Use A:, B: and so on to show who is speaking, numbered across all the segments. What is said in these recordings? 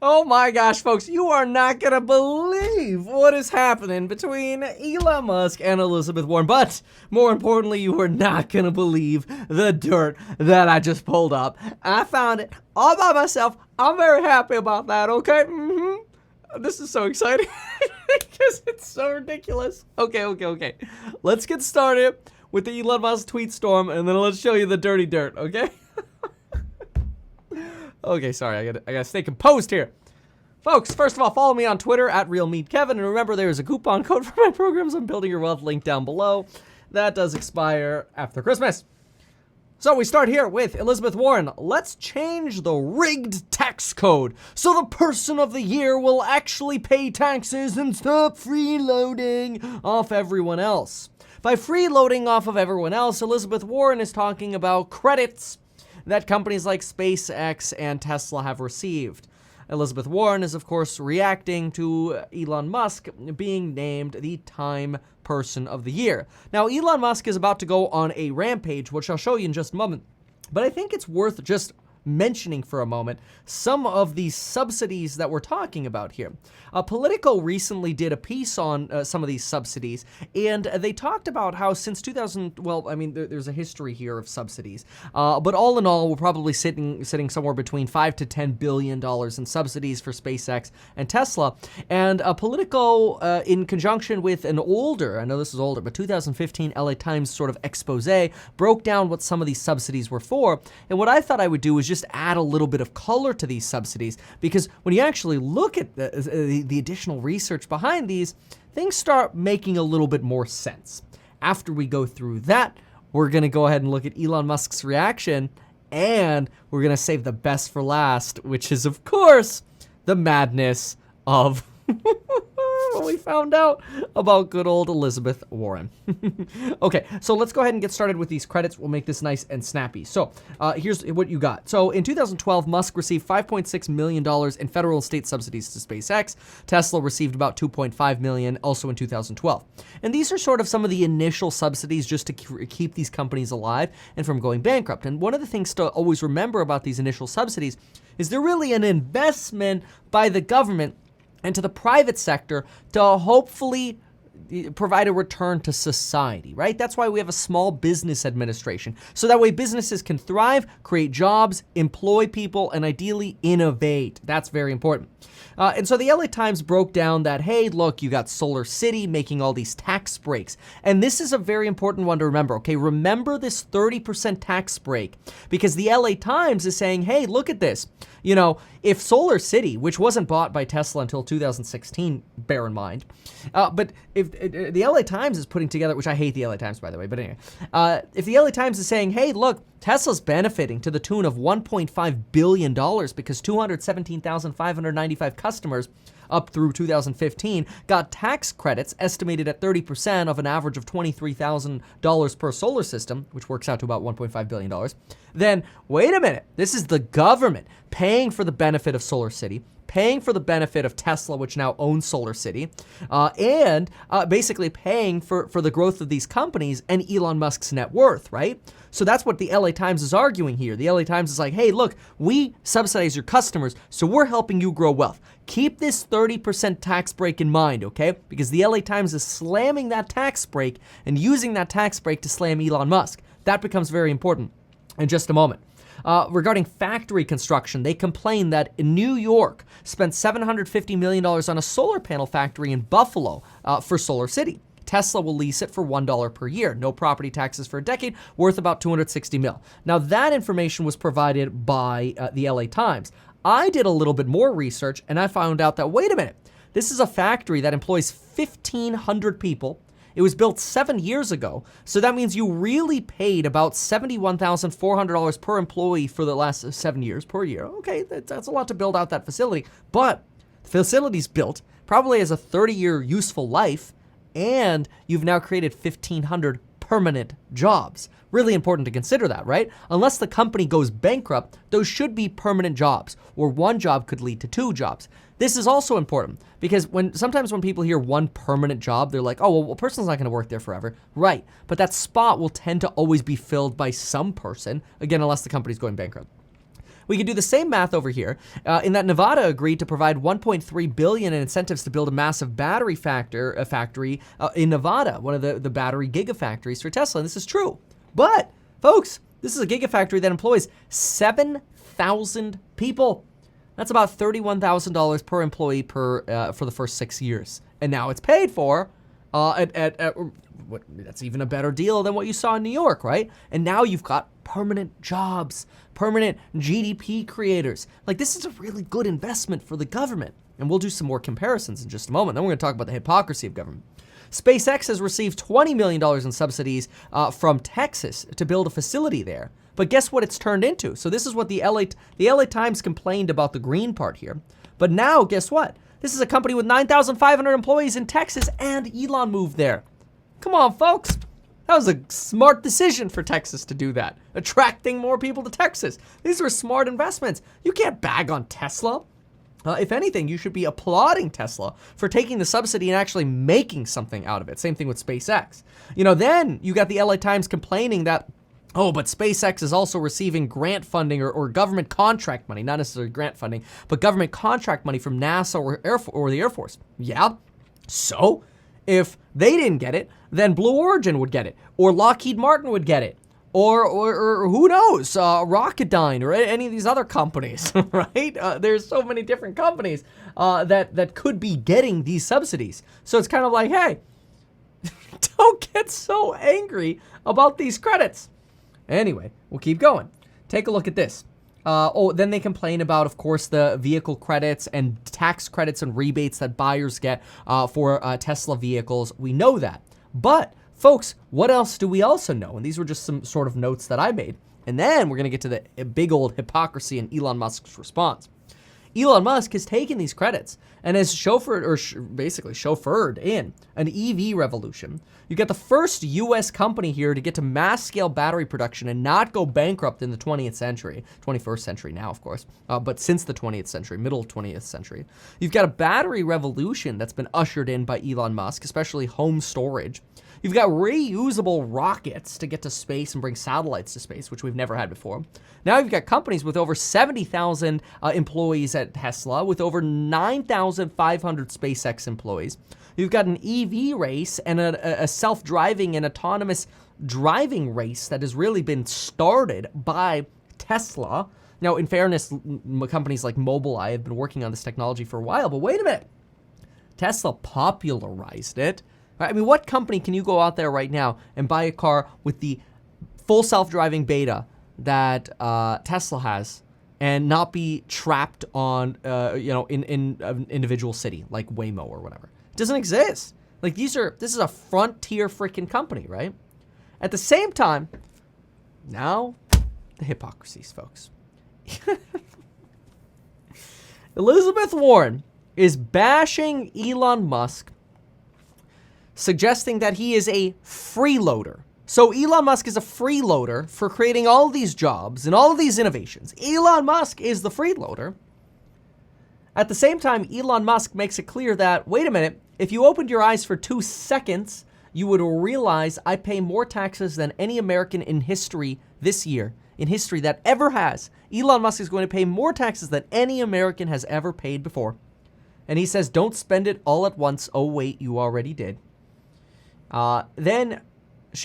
A: Oh my gosh, folks, you are not gonna believe what is happening between Elon Musk and Elizabeth Warren. But more importantly, you are not gonna believe the dirt that I just pulled up. I found it all by myself. I'm very happy about that, okay? This is so exciting because it's so ridiculous. Okay. Let's get started with the Elon Musk tweet storm, and then let's show you the dirty dirt, okay? Okay, sorry, I gotta stay composed here. Folks, first of all, follow me on Twitter at RealMeatKevin, and remember there is a coupon code for my programs on Building Your Wealth link down below. That does expire after Christmas. So we start here with Elizabeth Warren. Let's change the rigged tax code so the person of the year will actually pay taxes and stop freeloading off everyone else. By freeloading off of everyone else, Elizabeth Warren is talking about credits that companies like SpaceX and Tesla have received. Elizabeth Warren is, of course, reacting to Elon Musk being named the Time Person of the Year. Now, Elon Musk is about to go on a rampage, which I'll show you in just a moment, but I think it's worth just mentioning for a moment some of these subsidies that we're talking about here. Politico recently did a piece on some of these subsidies, and they talked about how since 2000, well, I mean, there's a history here of subsidies, but all in all, we're probably sitting somewhere between $5 to $10 billion in subsidies for SpaceX and Tesla. And Politico, in conjunction with an older, I know this is older, but 2015 LA Times sort of expose, broke down what some of these subsidies were for. And what I thought I would do is just add a little bit of color to these subsidies, because when you actually look at the additional research behind these, things start making a little bit more sense. After we go through that, we're going to go ahead and look at Elon Musk's reaction, and we're going to save the best for last, which is, of course, the madness of when we found out about good old Elizabeth Warren. Okay, so let's go ahead and get started with these credits. We'll make this nice and snappy. So here's what you got. So in 2012, Musk received $5.6 million in federal and state subsidies to SpaceX. Tesla received about $2.5 million also in 2012. And these are sort of some of the initial subsidies just to keep these companies alive and from going bankrupt. And one of the things to always remember about these initial subsidies is they're really an investment by the government and to the private sector to hopefully provide a return to society, right? That's why we have a small business administration. So that way businesses can thrive, create jobs, employ people, and ideally innovate. That's very important. And so the LA Times broke down that, hey, look, you got Solar City making all these tax breaks. And this is a very important one to remember, okay? Remember this 30% tax break, because the LA Times is saying, hey, look at this. You know, if Solar City, which wasn't bought by Tesla until 2016, bear in mind, but if the LA Times is putting together, which I hate the LA Times, by the way, but anyway, if the LA Times is saying, hey, look, Tesla's benefiting to the tune of $1.5 billion because 217,595 customers up through 2015 got tax credits estimated at 30% of an average of $23,000 per solar system, which works out to about $1.5 billion, then wait a minute, this is the government paying for the benefit of Solar City, paying for the benefit of Tesla, which now owns Solar City, and basically paying for the growth of these companies and Elon Musk's net worth, right? So that's what the LA Times is arguing here. The LA Times is like, hey, look, we subsidize your customers, so we're helping you grow wealth. Keep this 30% tax break in mind, okay? Because the LA Times is slamming that tax break and using that tax break to slam Elon Musk. That becomes very important in just a moment. Regarding factory construction, they complain that New York spent $750 million on a solar panel factory in Buffalo for Solar City. Tesla will lease it for $1 per year. No property taxes for a decade, worth about $260 mil. Now, that information was provided by the LA Times. I did a little bit more research, and I found out that, wait a minute, this is a factory that employs 1,500 people. It was built 7 years ago, so that means you really paid about $71,400 per employee for the last 7 years per year. Okay, that's a lot to build out that facility, but the facility's built, probably has a 30-year useful life, and you've now created 1,500 permanent jobs. Really important to consider that, right? Unless the company goes bankrupt, those should be permanent jobs, or one job could lead to 2 jobs. This is also important because sometimes when people hear one permanent job, they're like, oh, well, a person's not going to work there forever. Right. But that spot will tend to always be filled by some person, again, unless the company's going bankrupt. We could do the same math over here in that Nevada agreed to provide $1.3 billion in incentives to build a massive battery factory in Nevada, one of the battery gigafactories for Tesla. And this is true. But, folks, this is a gigafactory that employs 7,000 people. That's about $31,000 per employee for the first 6 years. And now it's paid for that's even a better deal than what you saw in New York, right? And now you've got permanent jobs, permanent GDP creators. Like, this is a really good investment for the government. And we'll do some more comparisons in just a moment. Then we're going to talk about the hypocrisy of government. SpaceX has received $20 million in subsidies from Texas to build a facility there. But guess what it's turned into? So this is what the LA Times complained about the green part here. But now, guess what? This is a company with 9,500 employees in Texas, and Elon moved there. Come on, folks. That was a smart decision for Texas to do that. Attracting more people to Texas. These were smart investments. You can't bag on Tesla. If anything, you should be applauding Tesla for taking the subsidy and actually making something out of it. Same thing with SpaceX. Then you got the LA Times complaining that, oh, but SpaceX is also receiving grant funding or government contract money, not necessarily grant funding, but government contract money from NASA or the Air Force. Yeah, so if they didn't get it, then Blue Origin would get it, or Lockheed Martin would get it, or who knows, Rocketdyne or any of these other companies, right? There's so many different companies that could be getting these subsidies. So it's kind of like, hey, don't get so angry about these credits. Anyway, we'll keep going. Take a look at this. Then they complain about, of course, the vehicle credits and tax credits and rebates that buyers get for Tesla vehicles. We know that. But, folks, what else do we also know? And these were just some sort of notes that I made. And then we're going to get to the big old hypocrisy in Elon Musk's response. Elon Musk has taken these credits and has basically chauffeured in an EV revolution. You get the first U.S. company here to get to mass-scale battery production and not go bankrupt in the 20th century. 21st century now, of course, but since the 20th century, middle 20th century. You've got a battery revolution that's been ushered in by Elon Musk, especially home storage. You've got reusable rockets to get to space and bring satellites to space, which we've never had before. Now you've got companies with over 70,000 employees at Tesla, with over 9,500 SpaceX employees. You've got an EV race and a self-driving and autonomous driving race that has really been started by Tesla. Now, in fairness, companies like Mobileye have been working on this technology for a while, but wait a minute. Tesla popularized it. I mean, what company can you go out there right now and buy a car with the full self-driving beta that Tesla has and not be trapped on, in an individual city like Waymo or whatever? It doesn't exist. Like, this is a frontier freaking company, right? At the same time, now the hypocrisies, folks. Elizabeth Warren is bashing Elon Musk, suggesting that he is a freeloader. So Elon Musk is a freeloader for creating all of these jobs and all of these innovations. Elon Musk is the freeloader. At the same time, Elon Musk makes it clear that, wait a minute, if you opened your eyes for 2 seconds, you would realize I pay more taxes than any American in history this year, in history that ever has. Elon Musk is going to pay more taxes than any American has ever paid before. And he says, don't spend it all at once. Oh, wait, you already did. Then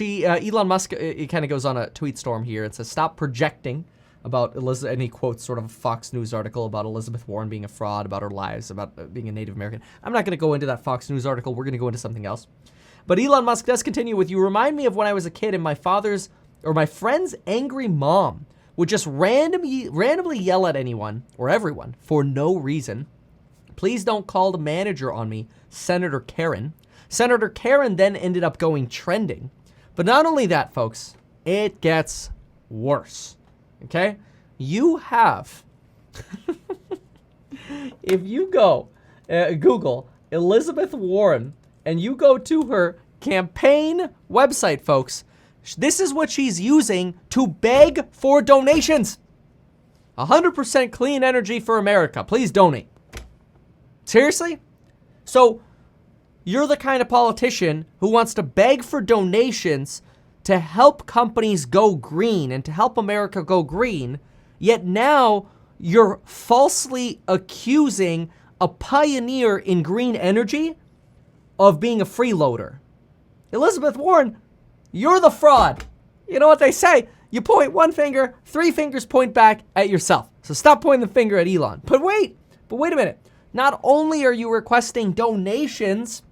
A: Elon Musk, it kind of goes on a tweet storm here. It says, stop projecting about Elizabeth, and he quotes sort of a Fox News article about Elizabeth Warren being a fraud, about her lives, about being a Native American. I'm not going to go into that Fox News article. We're going to go into something else. But Elon Musk does continue with, you remind me of when I was a kid and my friend's angry mom would just randomly yell at anyone or everyone for no reason. Please don't call the manager on me, Senator Karen. Senator Karen then ended up going trending. But not only that, folks, it gets worse. Okay? You have, if you go, Google Elizabeth Warren, and you go to her campaign website, folks, this is what she's using to beg for donations. 100% clean energy for America. Please donate. Seriously? So, you're the kind of politician who wants to beg for donations to help companies go green and to help America go green, yet now you're falsely accusing a pioneer in green energy of being a freeloader. Elizabeth Warren, you're the fraud. You know what they say? You point one finger, three fingers point back at yourself. So stop pointing the finger at Elon. But wait a minute. Not only are you requesting donations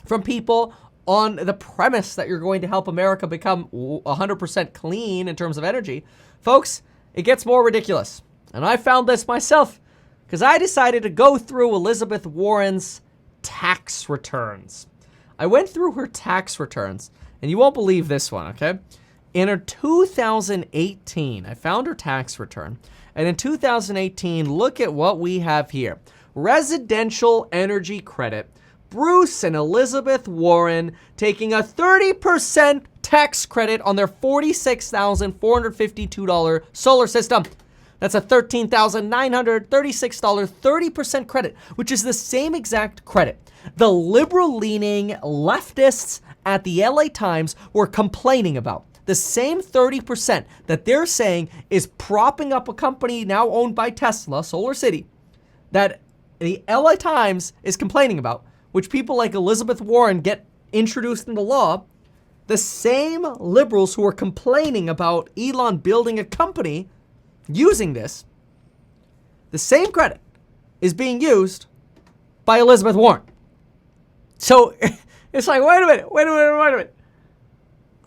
A: from people on the premise that you're going to help America become 100% clean in terms of energy, folks, it gets more ridiculous. And I found this myself because I decided to go through Elizabeth Warren's tax returns. I went through her tax returns, and you won't believe this one, okay? In her 2018, I found her tax return. And in 2018, look at what we have here. Residential energy credit. Bruce and Elizabeth Warren taking a 30% tax credit on their $46,452 solar system. That's a $13,936 30% credit, which is the same exact credit the liberal-leaning leftists at the LA Times were complaining about. The same 30% that they're saying is propping up a company now owned by Tesla, Solar City, that the LA Times is complaining about, which people like Elizabeth Warren get introduced into law. The same liberals who are complaining about Elon building a company using this, the same credit is being used by Elizabeth Warren. So it's like, wait a minute.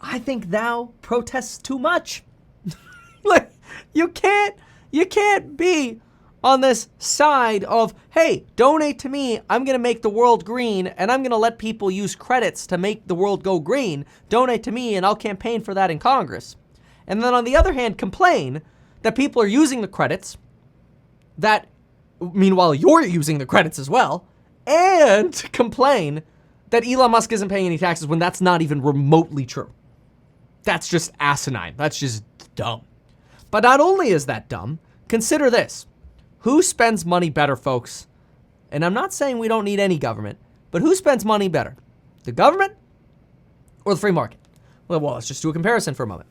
A: I think thou protest too much. Like, you can't be on this side of, hey, donate to me, I'm going to make the world green, and I'm going to let people use credits to make the world go green. Donate to me, and I'll campaign for that in Congress. And then on the other hand, complain that people are using the credits, that meanwhile you're using the credits as well, and complain that Elon Musk isn't paying any taxes when that's not even remotely true. That's just asinine. That's just dumb. But not only is that dumb, consider this. Who spends money better, folks? And I'm not saying we don't need any government, but who spends money better? The government or the free market? Well, let's just do a comparison for a moment.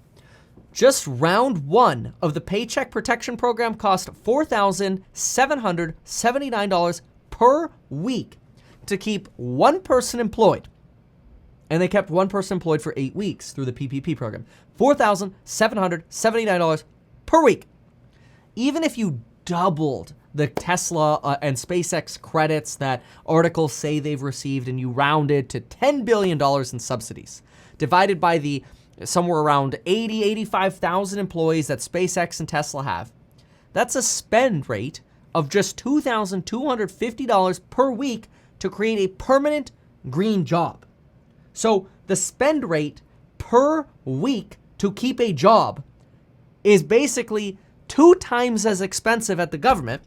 A: Just round one of the Paycheck Protection Program cost $4,779 per week to keep one person employed. And they kept one person employed for 8 weeks through the PPP program. $4,779 per week. Even if you doubled the Tesla and SpaceX credits that articles say they've received and you rounded to $10 billion in subsidies, divided by the somewhere around 85,000 employees that SpaceX and Tesla have, that's a spend rate of just $2,250 per week to create a permanent green job. So the spend rate per week to keep a job is basically 2 times as expensive at the government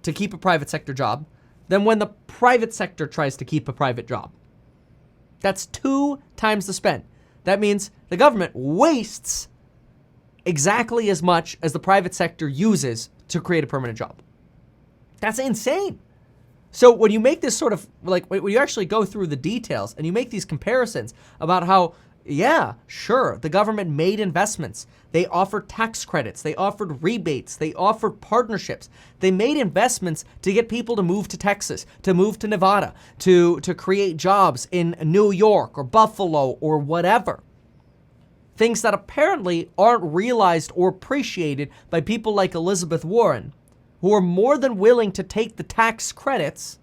A: to keep a private sector job than when the private sector tries to keep a private job. That's 2 times the spend. That means the government wastes exactly as much as the private sector uses to create a permanent job. That's insane. So when you make this sort of, like, when you actually go through the details and you make these comparisons about how, yeah, sure, the government made investments. They offered tax credits. They offered rebates. They offered partnerships. They made investments to get people to move to Texas, to move to Nevada, to create jobs in New York or Buffalo or whatever. Things that apparently aren't realized or appreciated by people like Elizabeth Warren, who are more than willing to take the tax credits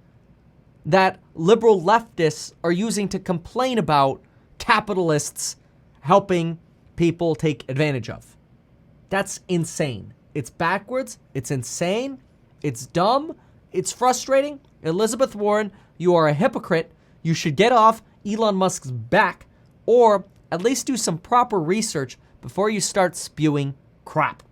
A: that liberal leftists are using to complain about capitalists helping people take advantage of. That's insane. It's backwards. It's insane. It's dumb. It's frustrating. Elizabeth Warren, you are a hypocrite. You should get off Elon Musk's back, or at least do some proper research before you start spewing crap.